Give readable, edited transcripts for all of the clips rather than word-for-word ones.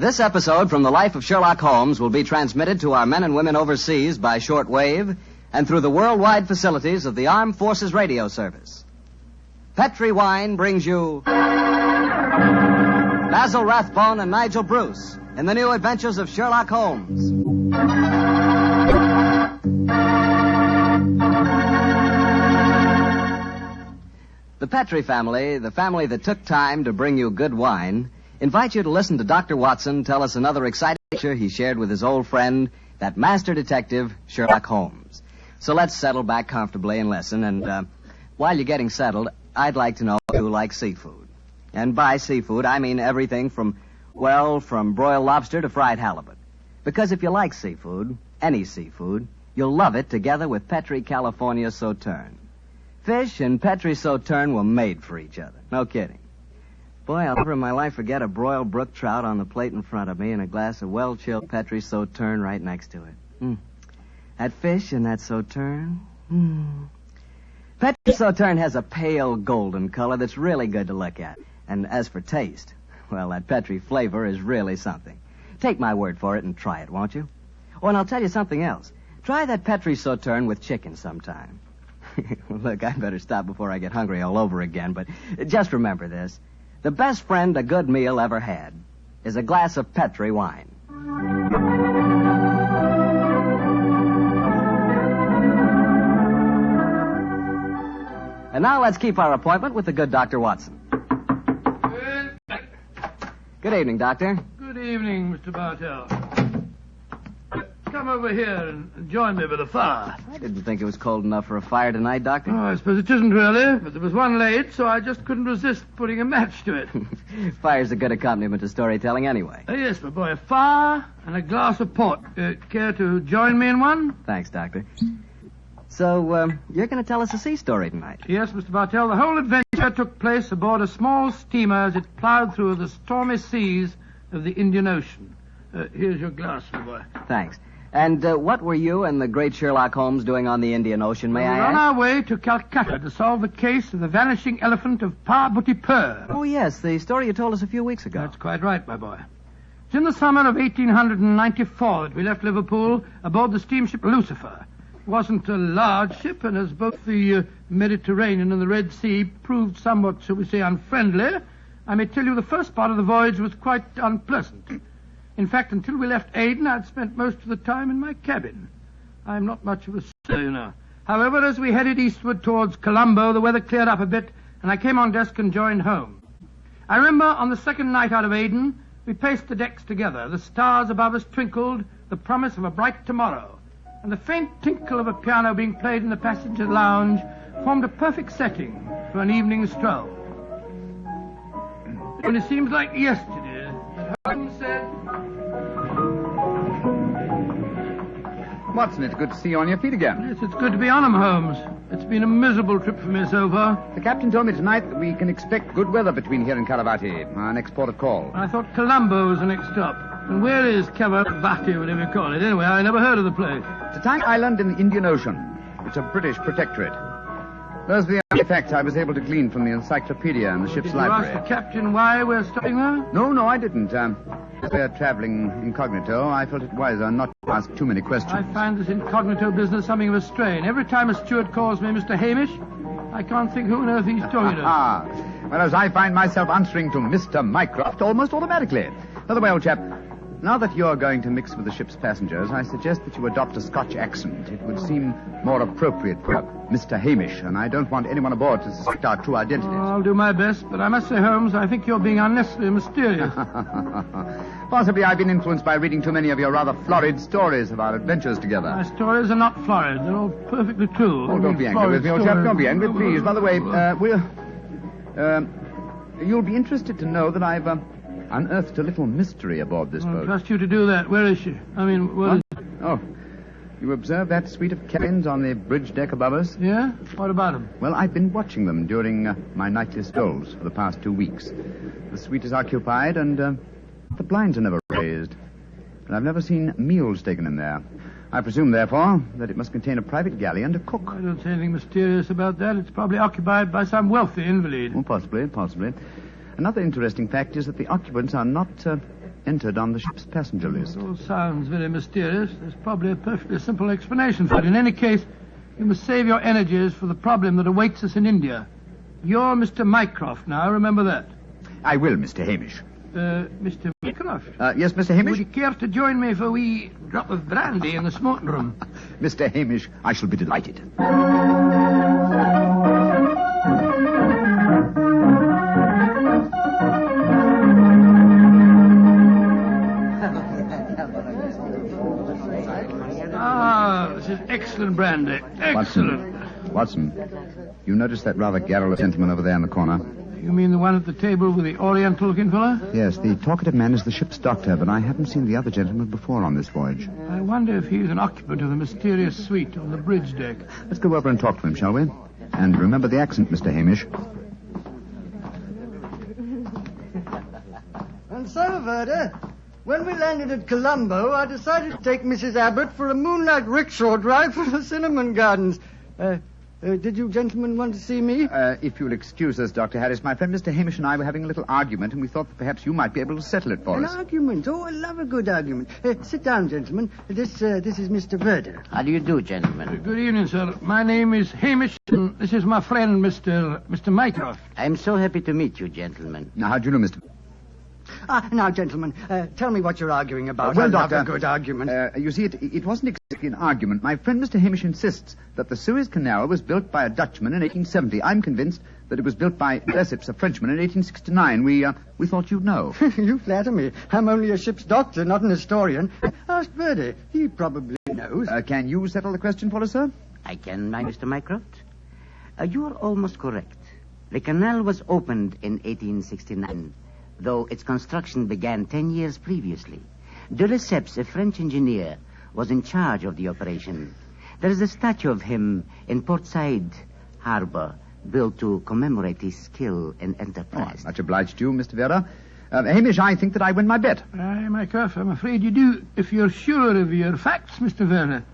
This episode from the life of Sherlock Holmes will be transmitted to our men and women overseas by shortwave and through the worldwide facilities of the Armed Forces Radio Service. Petri Wine brings you Basil Rathbone and Nigel Bruce in the new Adventures of Sherlock Holmes. The Petri family, the family that took time to bring you good wine, invite you to listen to Dr. Watson tell us another exciting adventure he shared with his old friend, that master detective, Sherlock Holmes. So let's settle back comfortably and listen. And while you're getting settled, I'd like to know who likes seafood. And by seafood, I mean everything from broiled lobster to fried halibut. Because if you like seafood, any seafood, you'll love it together with Petri California Sauterne. Fish and Petri Sauterne were made for each other. No kidding. Boy, I'll never in my life forget a broiled brook trout on the plate in front of me and a glass of well-chilled Petri Sauterne right next to it. That fish and that Sauterne. Petri Sauterne has a pale golden color that's really good to look at. And as for taste, well, that Petri flavor is really something. Take my word for it and try it, won't you? Oh, and I'll tell you something else. Try that Petri Sauterne with chicken sometime. Look, I'd better stop before I get hungry all over again, but just remember this. The best friend a good meal ever had is a glass of Petri wine. And now let's keep our appointment with the good Dr. Watson. Good evening, Doctor. Good evening, Mr. Bartell. Come over here and join me by the fire. I didn't think it was cold enough for a fire tonight, Doctor. Oh, I suppose it isn't really, but there was one late, so I just couldn't resist putting a match to it. Fire's a good accompaniment to storytelling anyway. Yes, my boy, a fire and a glass of port. Care to join me in one? Thanks, Doctor. So, you're going to tell us a sea story tonight? Yes, Mr. Bartell. The whole adventure took place aboard a small steamer as it plowed through the stormy seas of the Indian Ocean. Here's your glass, my boy. Thanks. And what were you and the great Sherlock Holmes doing on the Indian Ocean, may I ask? We're on our way to Calcutta to solve the case of the vanishing elephant of Parbutipur. Oh, yes, the story you told us a few weeks ago. That's quite right, my boy. It's in the summer of 1894 that we left Liverpool aboard the steamship Lucifer. It wasn't a large ship, and as both the Mediterranean and the Red Sea proved somewhat, shall we say, unfriendly, I may tell you the first part of the voyage was quite unpleasant. In fact, until we left Aden, I'd spent most of the time in my cabin. I'm not much of a sailor, you know. However, as we headed eastward towards Colombo, the weather cleared up a bit, and I came on deck and joined home. I remember on the second night out of Aden, we paced the decks together. The stars above us twinkled, the promise of a bright tomorrow, and the faint tinkle of a piano being played in the passenger lounge formed a perfect setting for an evening stroll. And it seems like yesterday, Holmes said... Watson, it's good to see you on your feet again. Yes, it's good to be on 'em, Holmes. It's been a miserable trip for me so far. The captain told me tonight that we can expect good weather between here and Calavati, our next port of call. I thought Colombo was the next stop. And where is Calavati, whatever you call it? Anyway, I never heard of the place. It's a tiny island in the Indian Ocean. It's a British protectorate. Those are the only facts I was able to glean from the encyclopedia in the ship's library. Did you ask the captain why we're stopping there? No, I didn't. As we're traveling incognito, I felt it wiser not to ask too many questions. I find this incognito business something of a strain. Every time a steward calls me Mr. Hamish, I can't think who on earth he's talking to. Whereas I find myself answering to Mr. Mycroft almost automatically. By the way, old chap, now that you're going to mix with the ship's passengers, I suggest that you adopt a Scotch accent. It would seem more appropriate for Mr. Hamish, and I don't want anyone aboard to suspect our true identities. I'll do my best, but I must say, Holmes, I think you're being unnecessarily mysterious. Possibly I've been influenced by reading too many of your rather florid stories of our adventures together. My stories are not florid. They're all perfectly true. Oh, don't be angry with me, old chap. Don't be angry, please. By the way, you'll be interested to know that I've unearthed a little mystery aboard this boat. I trust you to do that. Where is she? I mean, what is... Oh, you observe that suite of cabins on the bridge deck above us? Yeah? What about them? Well, I've been watching them during my nightly strolls for the past 2 weeks. The suite is occupied, and the blinds are never raised. And I've never seen meals taken in there. I presume, therefore, that it must contain a private galley and a cook. I don't see anything mysterious about that. It's probably occupied by some wealthy invalid. Oh, possibly. Another interesting fact is that the occupants are not entered on the ship's passenger list. It all sounds very mysterious. There's probably a perfectly simple explanation for it. In any case, you must save your energies for the problem that awaits us in India. You're Mr. Mycroft now, remember that. I will, Mr. Hamish. Mr. Mycroft? Yes, Mr. Hamish? Would you care to join me for a wee drop of brandy in the smoking room? Mr. Hamish, I shall be delighted. This is excellent brandy. Excellent. Watson, you notice that rather garrulous gentleman over there in the corner? You mean the one at the table with the oriental-looking fella? Yes, the talkative man is the ship's doctor, but I haven't seen the other gentleman before on this voyage. I wonder if he's an occupant of the mysterious suite on the bridge deck. Let's go over and talk to him, shall we? And remember the accent, Mr. Hamish. And so, Verda, when we landed at Colombo, I decided to take Mrs. Abbott for a moonlight rickshaw drive through the cinnamon gardens. Did you gentlemen want to see me? If you'll excuse us, Dr. Harris, my friend Mr. Hamish and I were having a little argument, and we thought that perhaps you might be able to settle it for us. An argument? Oh, I love a good argument. Sit down, gentlemen. This is Mr. Verda. How do you do, gentlemen? Good evening, sir. My name is Hamish, and this is my friend, Mr. Mycroft. I'm so happy to meet you, gentlemen. Now, how do you know, Mr. Now, gentlemen, tell me what you're arguing about. Well, I love Doctor, a good argument. You see, it wasn't exactly an argument. My friend Mr. Hamish insists that the Suez Canal was built by a Dutchman in 1870. I'm convinced that it was built by Lesseps, a Frenchman, in 1869. We thought you'd know. You flatter me. I'm only a ship's doctor, not an historian. Ask Verdi. He probably knows. Can you settle the question for us, sir? I can, my Mr. Mycroft. You are almost correct. The canal was opened in 1869, though its construction began 10 years previously. De Lesseps, a French engineer, was in charge of the operation. There is a statue of him in Port Said Harbor, built to commemorate his skill and enterprise. Much obliged to you, Mr. Vera. Hamish, I think that I win my bet. Aye, Mycroft, I'm afraid you do, if you're sure of your facts, Mr. Werner.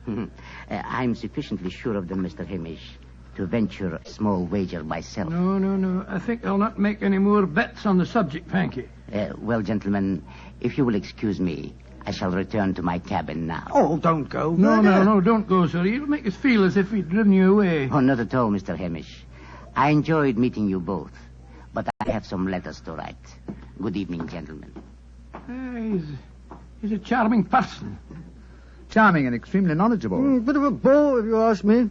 I'm sufficiently sure of them, Mr. Hamish, to venture a small wager myself. No. I think I'll not make any more bets on the subject, thank you. Well, gentlemen, if you will excuse me, I shall return to my cabin now. Oh, don't go. No, don't go, sir. It'll make us feel as if we'd driven you away. Oh, not at all, Mr. Hamish. I enjoyed meeting you both, but I have some letters to write. Good evening, gentlemen. He's a charming person. Charming and extremely knowledgeable. Bit of a bore, if you ask me.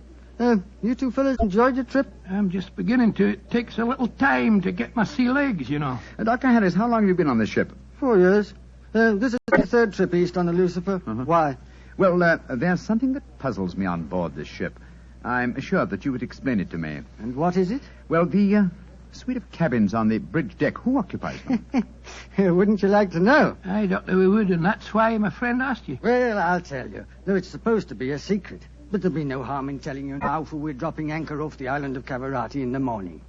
You two fellas enjoyed your trip? I'm just beginning to. It takes a little time to get my sea legs, you know. Dr. Harris, how long have you been on this ship? 4 years. This is the third trip east on the Lucifer. Why? Well, there's something that puzzles me on board this ship. I'm assured that you would explain it to me. And what is it? Well, the suite of cabins on the bridge deck, who occupies them? Wouldn't you like to know? Aye, Doctor, we would, and that's why my friend asked you. Well, I'll tell you. Though it's supposed to be a secret. But there'll be no harm in telling you now, for we're dropping anchor off the island of Cavarati in the morning.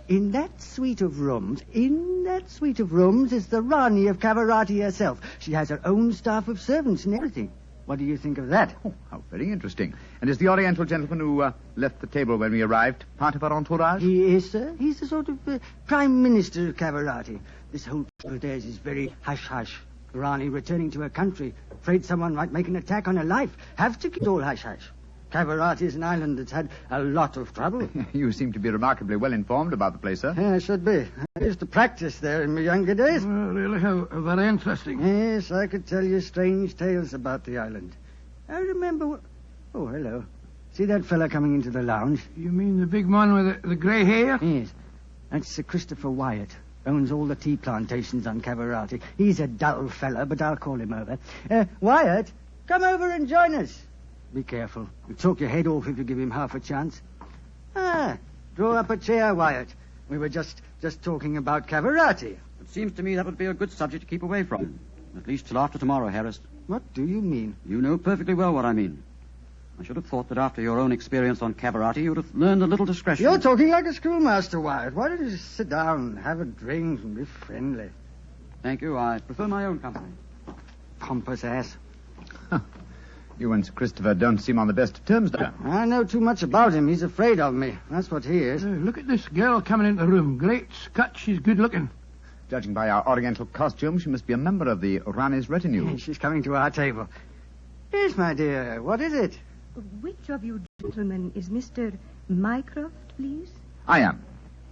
In that suite of rooms is the Rani of Cavarati herself. She has her own staff of servants and everything. What do you think of that? Oh, how very interesting. And is the Oriental gentleman who left the table when we arrived part of our entourage? He is, sir. He's the sort of Prime Minister of Cavarati. This whole trip of theirs is very hush-hush. Rani returning to her country, afraid someone might make an attack on her life. Have to keep it all hush-hush. Cavarati is an island that's had a lot of trouble. You seem to be remarkably well informed about the place, sir. Yeah, I should be. I used to practice there in my younger days. Oh, really? How very interesting. Yes, I could tell you strange tales about the island. I remember... Oh, hello. See that fella coming into the lounge? You mean the big man with the grey hair? Yes. That's Sir Christopher Wyatt. Owns all the tea plantations on Cavarati. He's a dull fella, but I'll call him over. Wyatt, come over and join us. Be careful. He'll talk your head off if you give him half a chance. Draw up a chair, Wyatt. We were just talking about Cavarati. It seems to me that would be a good subject to keep away from. At least till after tomorrow, Harris. What do you mean? You know perfectly well what I mean. I should have thought that after your own experience on Cavarati, you would have learned a little discretion. You're talking like a schoolmaster, Wyatt. Why don't you just sit down, have a drink, and be friendly? Thank you. I prefer my own company. Pompous ass. You and Sir Christopher don't seem on the best of terms, Doctor. I know too much about him. He's afraid of me. That's what he is. Look at this girl coming into the room. Great Scott, she's good looking. Judging by our oriental costume, she must be a member of the Rani's retinue. She's coming to our table. Yes, my dear. What is it? Which of you gentlemen is Mr. Mycroft, please? I am.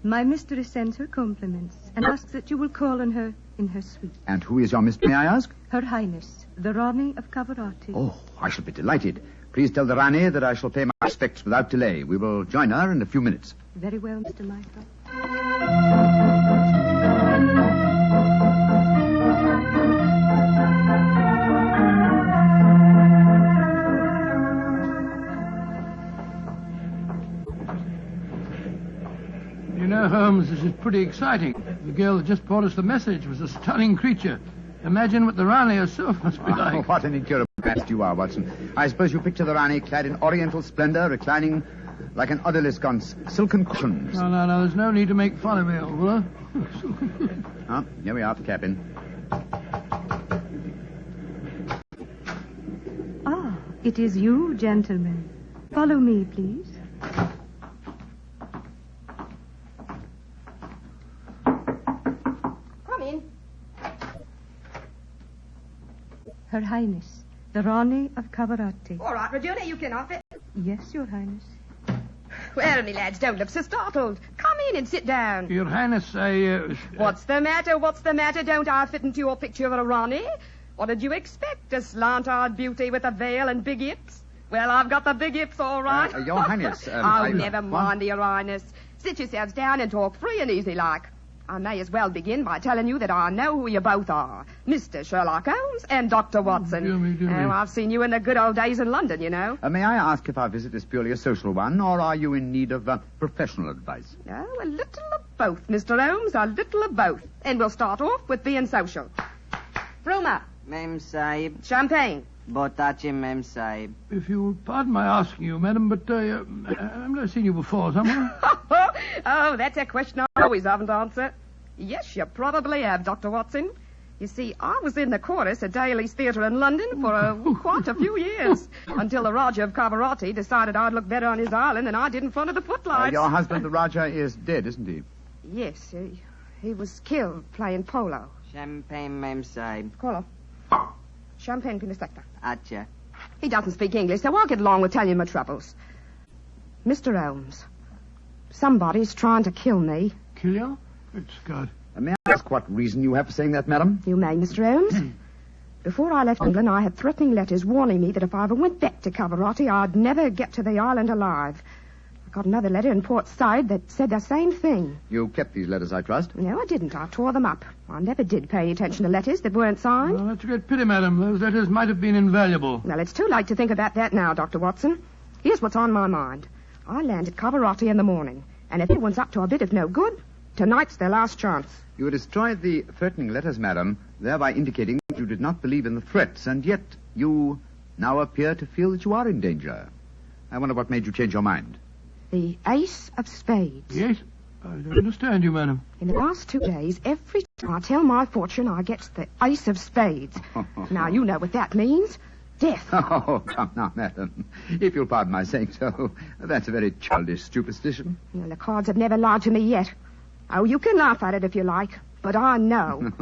My mistress sends her compliments and asks that you will call on her in her suite. And who is your mistress, may I ask? Her Highness, the Rani of Cavarati. Oh, I shall be delighted. Please tell the Rani that I shall pay my respects without delay. We will join her in a few minutes. Very well, Mr. Mycroft. You know, Holmes, this is pretty exciting. The girl that just brought us the message was a stunning creature. Imagine what the Rani herself must be like. Oh, what an incurable beast you are, Watson. I suppose you picture the Rani clad in oriental splendor, reclining like an odalisque on silken cushions. No, there's no need to make fun of me, old fellow. Ah, here we are, the cabin. Ah, it is you, gentlemen. Follow me, please. Her Highness, the Rani of Cavarati. All right, Regina, you can off it. Yes, Your Highness. Well, me lads, don't look so startled. Come in and sit down. Your Highness, What's the matter? Don't I fit into your picture of a Rani? What did you expect? A slant-eyed beauty with a veil and big hips? Well, I've got the big hips, all right. Your Highness... never mind, Your Highness. Sit yourselves down and talk free and easy like. I may as well begin by telling you that I know who you both are. Mr. Sherlock Holmes and Dr. Watson. Dear me. Oh, I've seen you in the good old days in London, you know. May I ask if our visit is purely a social one, or are you in need of professional advice? Oh, a little of both, Mr. Holmes, a little of both. And we'll start off with being social. Ruma. Mem Sahib. Champagne. Botache, Mem Sahib. If you'll pardon my asking you, madam, but I've never seen you before, somewhere. Oh, that's a question I always haven't answered. Yes, you probably have, Dr. Watson. You see, I was in the chorus at Daly's Theatre in London for quite a few years, until the Rajah of Cavarati decided I'd look better on his island than I did in front of the footlights. Your husband, the Rajah, is dead, isn't he? Yes, he was killed playing polo. Champagne, Mem Sahib. Colo. Champagne Pinistecta. Acha. He doesn't speak English, so I'll get along with telling you my troubles. Mr. Holmes, somebody's trying to kill me. Kill you? Good God. May I ask what reason you have for saying that, madam? You may, Mr. Holmes. Before I left England, I had threatening letters warning me that if I ever went back to Cavarati, I'd never get to the island alive. I got another letter in Port Said that said the same thing. You kept these letters, I trust? No, I didn't. I tore them up. I never did pay attention to letters that weren't signed. Well, that's a great pity, madam. Those letters might have been invaluable. Well, it's too late to think about that now, Dr. Watson. Here's what's on my mind. I land at Cavarati in the morning, and if anyone's up to a bit of no good, tonight's their last chance. You destroyed the threatening letters, madam, thereby indicating that you did not believe in the threats, and yet you now appear to feel that you are in danger. I wonder what made you change your mind. The Ace of Spades. Yes? I don't understand you, madam. In the last 2 days, every time I tell my fortune, I get the Ace of Spades. Now, you know what that means. Death. Oh, come now, madam. If you'll pardon my saying so, that's a very childish superstition. Well, the cards have never lied to me yet. Oh, you can laugh at it if you like, but I know.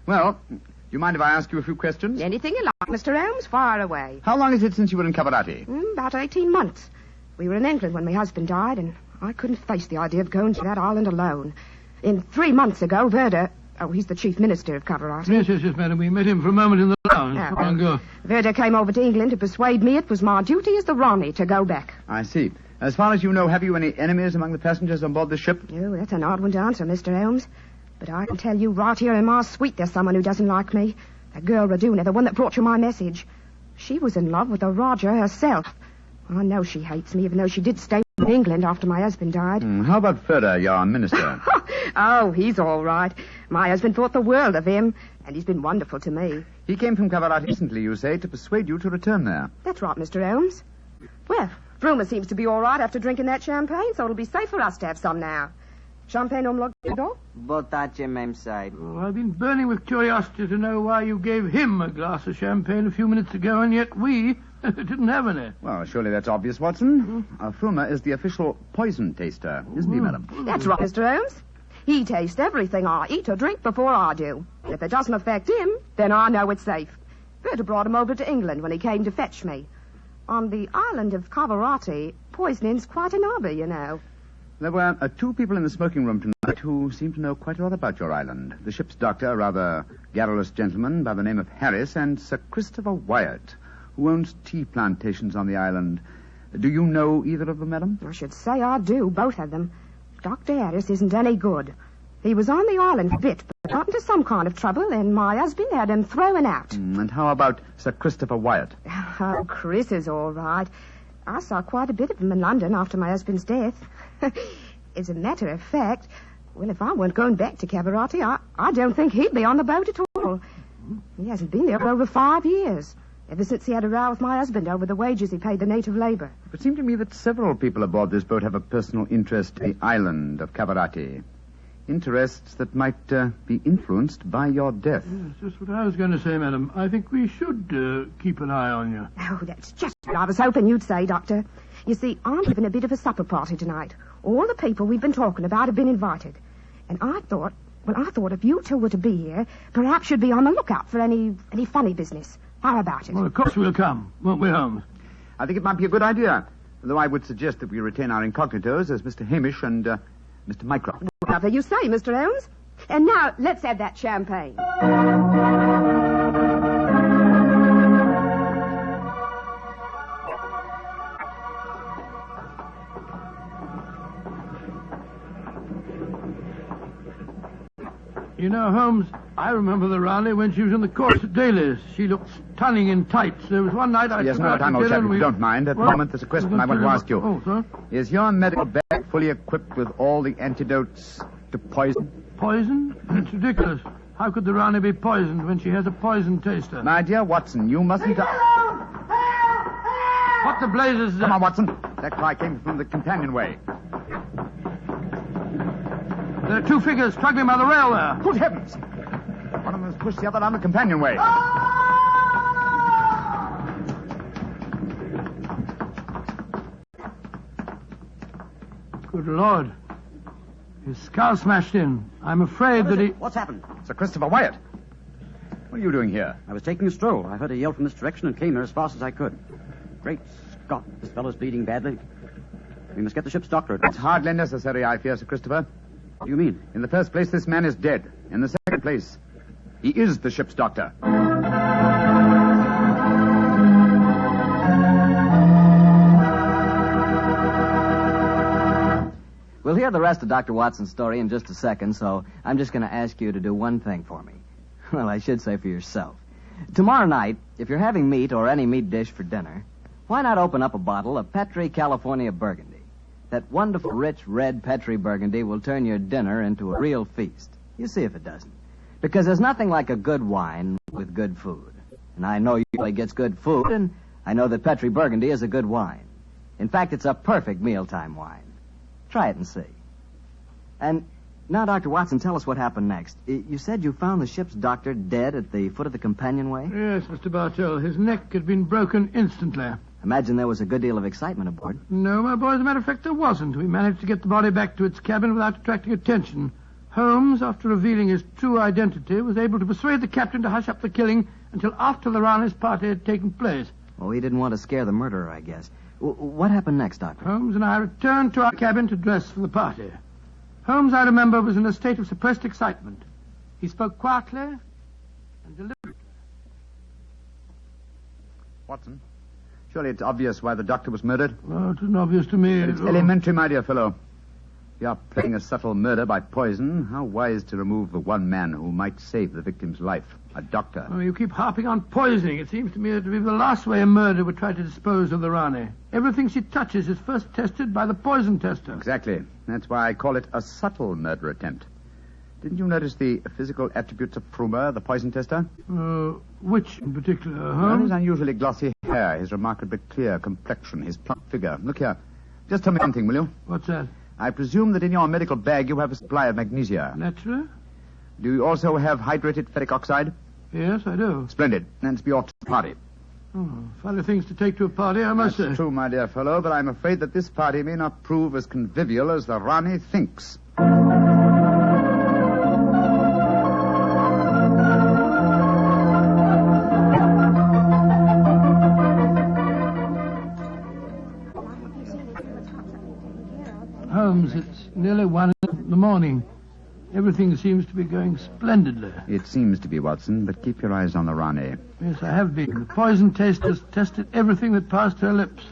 Well, do you mind if I ask you a few questions? Anything you like, Mr. Holmes, fire away. How long is it since you were in Cavarati? About 18 months. We were in England when my husband died, and I couldn't face the idea of going to that island alone. In 3 months ago, Verda... Oh, he's the chief minister of Cavarati. Yes, madam. We met him for a moment in the lounge. Yeah, Long ago. Verda came over to England to persuade me it was my duty as the Rani to go back. I see. As far as you know, have you any enemies among the passengers on board the ship? Oh, that's an odd one to answer, Mr. Holmes. But I can tell you right here in my suite there's someone who doesn't like me. That girl Raduna, the one that brought you my message. She was in love with the Rajah herself. I know she hates me, even though she did stay in England after my husband died. How about Ferda, your minister? Oh, he's all right. My husband thought the world of him, and he's been wonderful to me. He came from Cavarati recently, you say, to persuade you to return there. That's right, Mr. Holmes. Well, Bruma seems to be all right after drinking that champagne, so it'll be safe for us to have some now. Champagne omlog do? Botache, Mem Sahib. Oh, I've been burning with curiosity to know why you gave him a glass of champagne a few minutes ago, and yet we didn't have any. Well, surely that's obvious, Watson. Fruma is the official poison taster, isn't he, madam? That's right, Mr. Holmes. He tastes everything I eat or drink before I do. If it doesn't affect him, then I know it's safe. Berta brought him over to England when he came to fetch me. On the island of Cavarati, poisoning's quite an hobby, you know. There were 2 people in the smoking room tonight who seemed to know quite a lot about your island. The ship's doctor, a rather garrulous gentleman by the name of Harris, and Sir Christopher Wyatt, who owns tea plantations on the island. Do you know either of them, madam? I should say I do, both of them. Dr. Harris isn't any good. He was on the island for a bit, but got into some kind of trouble, and my husband had him thrown out. And how about Sir Christopher Wyatt? Oh, Chris is all right. I saw quite a bit of him in London after my husband's death. As a matter of fact, well, if I weren't going back to Cavarati, I don't think he'd be on the boat at all. He hasn't been there for over 5 years, ever since he had a row with my husband over the wages he paid the native labor. It seemed to me that several people aboard this boat have a personal interest in the island of Cavarati. Interests that might be influenced by your death. Yes, just what I was going to say, madam. I think we should keep an eye on you. Oh, that's just what I was hoping you'd say, Doctor. You see, I'm giving a bit of a supper party tonight. All the people we've been talking about have been invited. And I thought if you two were to be here, perhaps you'd be on the lookout for any funny business. How about it? Well, of course we'll come, won't we, Holmes? I think it might be a good idea, though I would suggest that we retain our incognitos as Mr. Hamish and Mr. Mycroft. Whatever you say, Mr. Holmes. And now, let's have that champagne. You know, Holmes, I remember the Rani when she was in the course at Daly's. She looked stunning in tights. There was one night I Yes, took no, her out time, to old dinner chap, and if you don't mind. At the moment, there's a question I want to ask you. Oh, sir? Is your medical bag fully equipped with all the antidotes to poison? Poison? It's ridiculous. How could the Rani be poisoned when she has a poison taster? My dear Watson, you mustn't... What the blazes... Come on, Watson. That cry came from the companionway. There are 2 figures struggling by the rail there. Good heavens! One of them has pushed the other down the companionway. Good Lord. His skull smashed in. I'm afraid that he... What's happened? Sir Christopher Wyatt. What are you doing here? I was taking a stroll. I heard a yell from this direction and came here as fast as I could. Great Scott, this fellow's bleeding badly. We must get the ship's doctor. It's hardly necessary, I fear, Sir Christopher. What do you mean? In the first place, this man is dead. In the second place, he is the ship's doctor. We'll hear the rest of Dr. Watson's story in just a second, so I'm just going to ask you to do one thing for me. Well, I should say for yourself. Tomorrow night, if you're having meat or any meat dish for dinner, why not open up a bottle of Petri California Burgundy? That wonderful, rich, red Petri Burgundy will turn your dinner into a real feast. You see if it doesn't. Because there's nothing like a good wine with good food. And I know you usually gets good food, and I know that Petri Burgundy is a good wine. In fact, it's a perfect mealtime wine. Try it and see. And now, Dr. Watson, tell us what happened next. You said you found the ship's doctor dead at the foot of the companionway? Yes, Mr. Bartell. His neck had been broken instantly. Imagine there was a good deal of excitement aboard. No, my boy, as a matter of fact, there wasn't. We managed to get the body back to its cabin without attracting attention. Holmes, after revealing his true identity, was able to persuade the captain to hush up the killing until after the Rani's party had taken place. Oh, he didn't want to scare the murderer, I guess. What happened next, Doctor? Holmes and I returned to our cabin to dress for the party. Holmes, I remember, was in a state of suppressed excitement. He spoke quietly and deliberately. Watson, surely it's obvious why the doctor was murdered. Well, it isn't obvious to me. But it's elementary, my dear fellow. If you are planning a subtle murder by poison, how wise to remove the one man who might save the victim's life, a doctor. Oh, you keep harping on poisoning. It seems to me that to be the last way a murderer would try to dispose of the Rani. Everything she touches is first tested by the poison tester. Exactly. That's why I call it a subtle murder attempt. Didn't you notice the physical attributes of Frumer, the poison tester? Which in particular, Well, Holmes? his unusually glossy hair, his remarkably clear complexion, his plump figure. Look here. Just tell me one thing, will you? What's that? I presume that in your medical bag you have a supply of magnesia. Naturally. Do you also have hydrated ferric oxide? Yes, I do. Splendid. Then be off to the party. Oh, funny things to take to a party, I must say. That's true, my dear fellow, but I'm afraid that this party may not prove as convivial as the Rani thinks. the morning. Everything seems to be going splendidly. It seems to be, Watson, but keep your eyes on the Rani. Yes, I have been. The poison testers tested everything that passed her lips.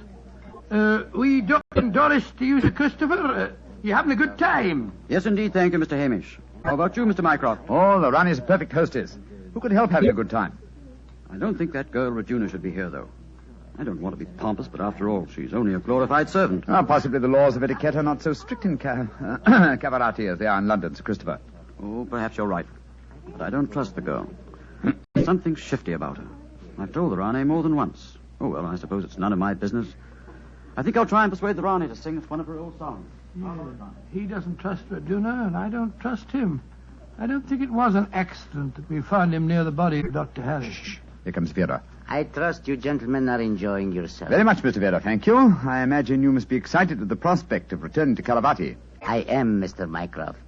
We don't endorse to you, Sir Christopher. You having a good time? Yes, indeed, thank you, Mr. Hamish. How about you, Mr. Mycroft? Oh, the Rani's a perfect hostess. Who could help having a good time? I don't think that girl Regina should be here, though. I don't want to be pompous, but after all, she's only a glorified servant. Possibly the laws of etiquette are not so strict in Cavarati as they are in London, Sir Christopher. Oh, perhaps you're right. But I don't trust the girl. Something shifty about her. I've told the Rani more than once. Oh, well, I suppose it's none of my business. I think I'll try and persuade the Rani to sing us one of her old songs. Yeah, he doesn't trust Regina, and I don't trust him. I don't think it was an accident that we found him near the body of Dr. Harris. Shh. Here comes Vera. I trust you gentlemen are enjoying yourselves. Very much, Mr. Vera, thank you. I imagine you must be excited at the prospect of returning to Caravati. I am, Mr. Mycroft.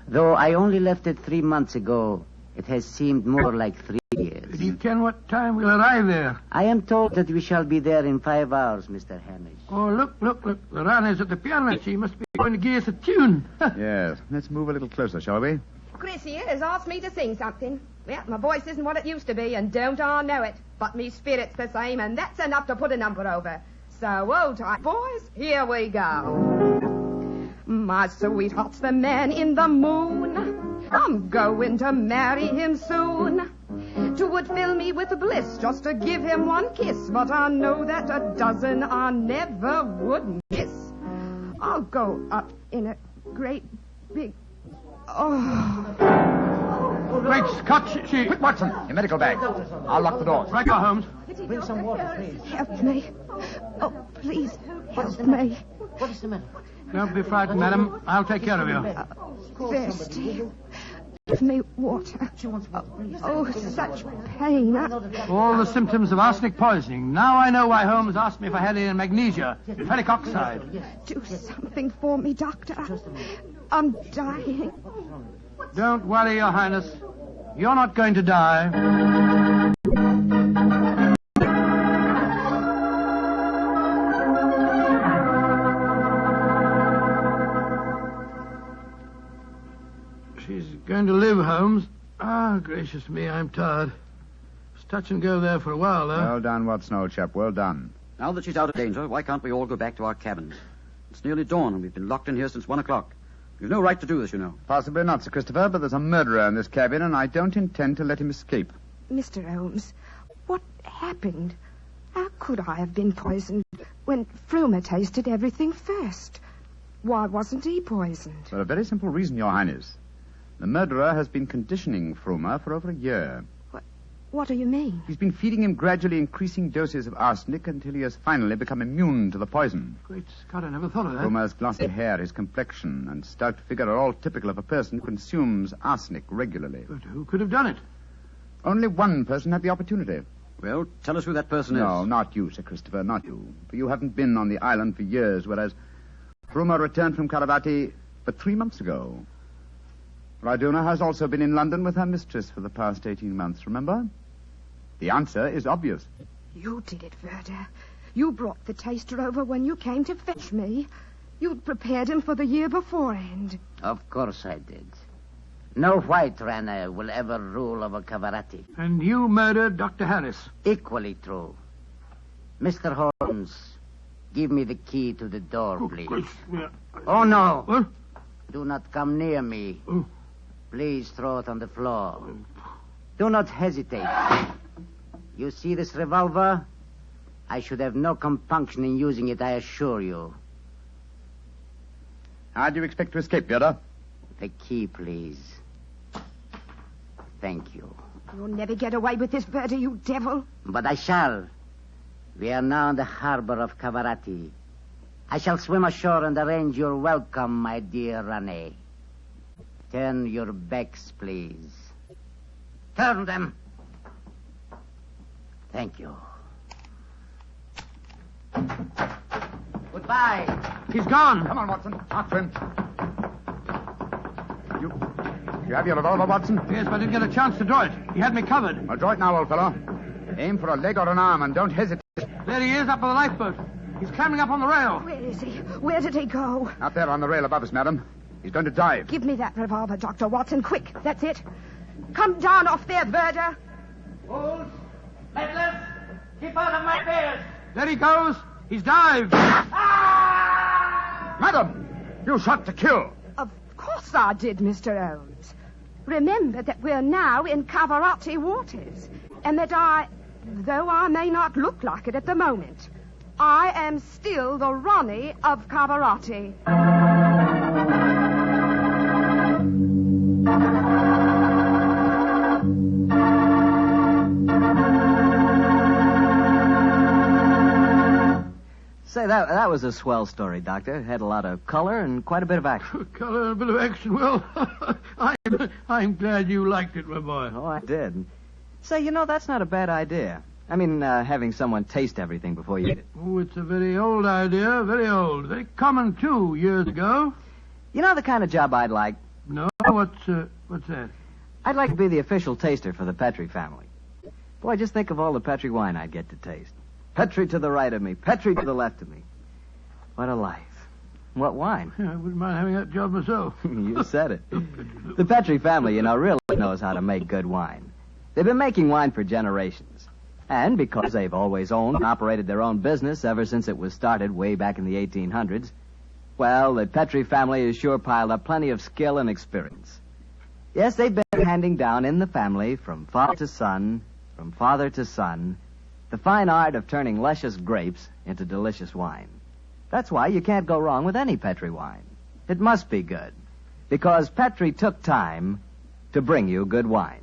Though I only left it 3 months ago, it has seemed more like 3 years. Do you ken what time we'll arrive there? I am told that we shall be there in 5 hours, Mr. Hamish. Oh, look. The Rani's at the piano. She must be going to give us a tune. Yes. Let's move a little closer, shall we? Chris here has asked me to sing something. Well, my voice isn't what it used to be, and don't I know it. But me spirit's the same, and that's enough to put a number over. So, old time, boys, here we go. My sweetheart's the man in the moon. I'm going to marry him soon. 'Twould fill me with bliss just to give him one kiss, but I know that a dozen I never would miss. I'll go up in a great big... Great Scott, she... Quick, Watson, your medical bag. I'll lock the doors. Right, go, Holmes. Bring some water, please. Help me. Oh, please, help me. What is the matter? Don't be frightened, madam. I'll take care of you. Thirsty. Give me water. Oh, such pain. All the symptoms of arsenic poisoning. Now I know why Holmes asked me if I had any magnesia, ferric oxide. Do something for me, Doctor. I'm dying. Don't worry, Your Highness. You're not going to die. She's going to live, Holmes. Ah, gracious me, I'm tired. It's touch and go there for a while, though. Well done, Watson, old chap. Well done. Now that she's out of danger, why can't we all go back to our cabins? It's nearly dawn, and we've been locked in here since 1 o'clock. You've no right to do this, you know. Possibly not, Sir Christopher, but there's a murderer in this cabin, and I don't intend to let him escape. Mr. Holmes, what happened? How could I have been poisoned when Frumer tasted everything first? Why wasn't he poisoned? For a very simple reason, Your Highness. The murderer has been conditioning Frumer for over a year. What do you mean? He's been feeding him gradually increasing doses of arsenic until he has finally become immune to the poison. Great Scott, I never thought of that. Frumer's glossy hair, his complexion, and stout figure are all typical of a person who consumes arsenic regularly. But who could have done it? Only one person had the opportunity. Well, tell us who that person is. No, not you, Sir Christopher, not you. For you haven't been on the island for years, whereas Frumer returned from Caravati but 3 months ago. Raduna has also been in London with her mistress for the past 18 months, remember? The answer is obvious. You did it, Verda. You brought the taster over when you came to fetch me. You'd prepared him for the year beforehand. Of course I did. No white Rana will ever rule over Cavarati. And you murdered Dr. Harris. Equally true. Mr. Holmes, give me the key to the door, please. Oh, no. What? Do not come near me. Oh. Please throw it on the floor. Do not hesitate. You see this revolver? I should have no compunction in using it, I assure you. How do you expect to escape, Vera? The key, please. Thank you. You'll never get away with this, Verda, you devil. But I shall. We are now in the harbor of Cavarati. I shall swim ashore and arrange your welcome, my dear Rane. Turn your backs, please. Turn them. Thank you. Goodbye. He's gone. Come on, Watson. After him. You have your revolver, Watson? Yes, but I didn't get a chance to draw it. He had me covered. Well, draw it now, old fellow. Aim for a leg or an arm and don't hesitate. There he is, up on the lifeboat. He's climbing up on the rail. Where is he? Where did he go? Out there on the rail above us, madam. He's He's going to dive. Give me that revolver, Dr. Watson. Quick. That's it. Come down off there, Verder. Wolves, Medlars, keep out of my bears. There he goes. He's dived. Madam, you shot to kill. Of course I did, Mr. Holmes. Remember that we're now in Cavarati waters, and that though I may not look like it at the moment, I am still the Ronnie of Cavarati. Say, that was a swell story, Doctor. It had a lot of color and quite a bit of action. Color and a bit of action. Well, I'm glad you liked it, my boy. Oh, I did. Say, that's not a bad idea. I mean, having someone taste everything before you eat it. Oh, it's a very old idea. Very old. Very common, too, years ago. You know the kind of job I'd like? No? What's that? I'd like to be the official taster for the Petrie family. Boy, just think of all the Petrie wine I'd get to taste. Petrie to the right of me, Petrie to the left of me. What a life. What wine? Yeah, I wouldn't mind having that job myself. You said it. The Petrie family, really knows how to make good wine. They've been making wine for generations. And because they've always owned and operated their own business ever since it was started way back in the 1800s, well, the Petrie family has sure piled up plenty of skill and experience. Yes, they've been handing down in the family from father to son, the fine art of turning luscious grapes into delicious wine. That's why you can't go wrong with any Petrie wine. It must be good, because Petrie took time to bring you good wine.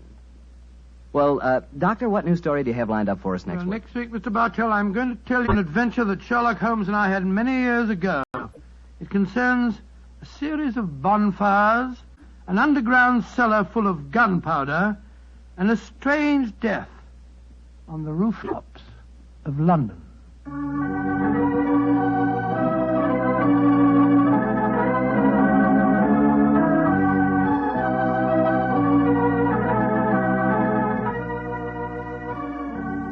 Well, Doctor, what new story do you have lined up for us next week? Next week, Mr. Bartell, I'm going to tell you an adventure that Sherlock Holmes and I had many years ago. It concerns a series of bonfires, an underground cellar full of gunpowder, and a strange death on the rooftops of London.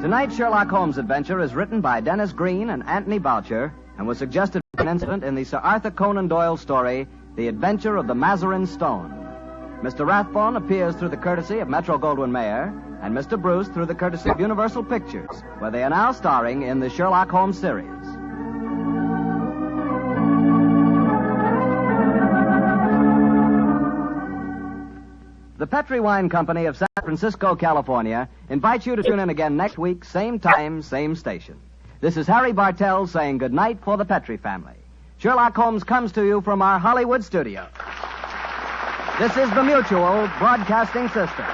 Tonight's Sherlock Holmes adventure is written by Dennis Green and Anthony Boucher and was suggested by an incident in the Sir Arthur Conan Doyle story, The Adventure of the Mazarin Stone. Mr. Rathbone appears through the courtesy of Metro-Goldwyn-Mayer, and Mr. Bruce through the courtesy of Universal Pictures, where they are now starring in the Sherlock Holmes series. The Petrie Wine Company of San Francisco, California, invites you to tune in again next week, same time, same station. This is Harry Bartell saying goodnight for the Petrie family. Sherlock Holmes comes to you from our Hollywood studio. This is the Mutual Broadcasting System.